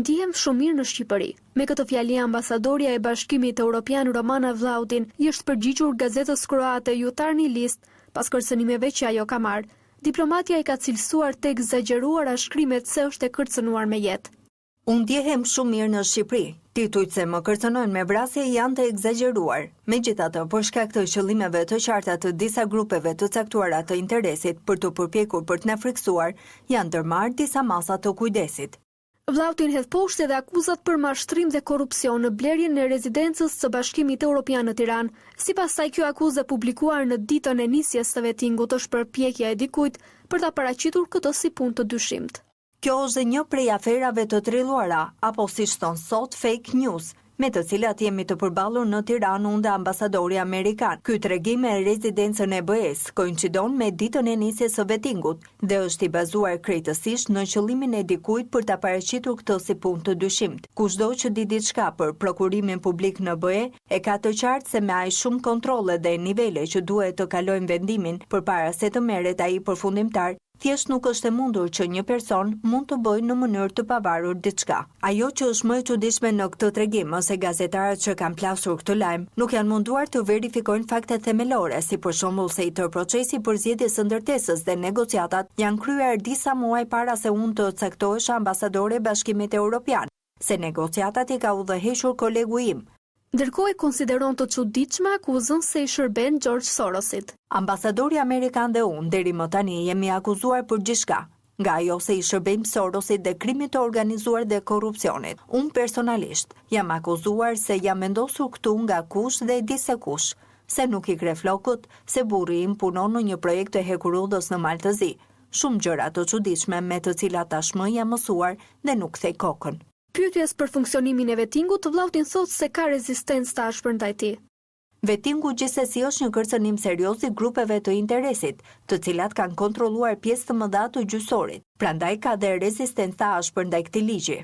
Ndihem shumë mirë në Shqipëri. Me këtë fjali ambasadorja e Bashkimit Evropian Romana Vlautin i është përgjigjur gazetës kroate Jutarnji List pas kërcënimeve që ajo ka marrë. Diplomatja i ka cilësuar të egzageruara shkrimet se është e kërcënuar me jetë. Unë ndjehem shumë mirë në Shqipëri. Titujt se më kërcënojnë me vrasje janë të egzageruar. Megjithatë, për shkak të qëllimeve të qarta të disa grupeve të caktuara të interesit për të përpjekur për të na friksuar, janë ndërmarrë disa masa të kujdesit. Vlautin hedh poshtë edhe akuzat për mashtrim dhe korrupsion në blerjen e rezidencës së Bashkimit Evropian në Tiranë. Sipas saj, kjo akuzë publikuar në ditën e nisjes së vettingut është përpjekja e dikujt për ta paraqitur këtë si punë të dyshimt. Kjo është një prej aferave të trilluara, apo siç thon sot fake news, me të cilat jemi të përballur në Tiranë unë dhe ambasadori amerikan. Ky tregim e rezidencën e BE-s koincidon me ditën e nisjes së vettingut dhe është i bazuar krejtësisht në qëllimin e dikujt për ta paraqitur këtë si punë të dyshimt. Kushdo që di diçka për prokurimin publik në BE e ka të qartë se me aq shumë kontrolle dhe nivele që duhet të kalojnë vendimin përpara se të merret ai përfundimtar, thjesht nuk është e mundur që një person mund të bëjë në mënyrë të pavarur diçka. Ajo që është më e çuditshme në këtë tregim ose gazetarët që kanë plasur këtë lajm nuk janë munduar të verifikojnë faktet themelore, si për shembull se i tërë procesi për zgjedhjes së ndërtesës dhe negociatat janë kryer disa muaj para se unë të caktohesha ambasadore e Bashkimit Evropian, se negociatat i ka udhëhequr kolegu im. Ndërkohë e konsideron të çuditshme akuzën se i shërben George Sorosit. Ambasadori amerikan dhe unë deri më tani jemi akuzuar për gjithçka, nga ajo se i shërbejmë Sorosit dhe krimit të organizuar dhe korrupsionit. Unë personalisht jam akuzuar se jam vendosur këtu nga kush dhe di se kush, se nuk i kre flokët, se burri im punon në një projekt të hekurudhës në Maltëzi. Shumë gjëra të çuditshme me të cilat tashmë jam mësuar dhe nuk thej kokën. Pyetjes për funksionimin e vettingut, Vlautin thotë se ka rezistencë të ashpër ndaj tij. Vettingu gjithsesi është një kërcënim serioz i grupeve të interesit, të cilat kanë kontrolluar pjesë të mëdha të gjyqësorit. Prandaj ka dhe rezistencë të ashpër ndaj këtij ligji.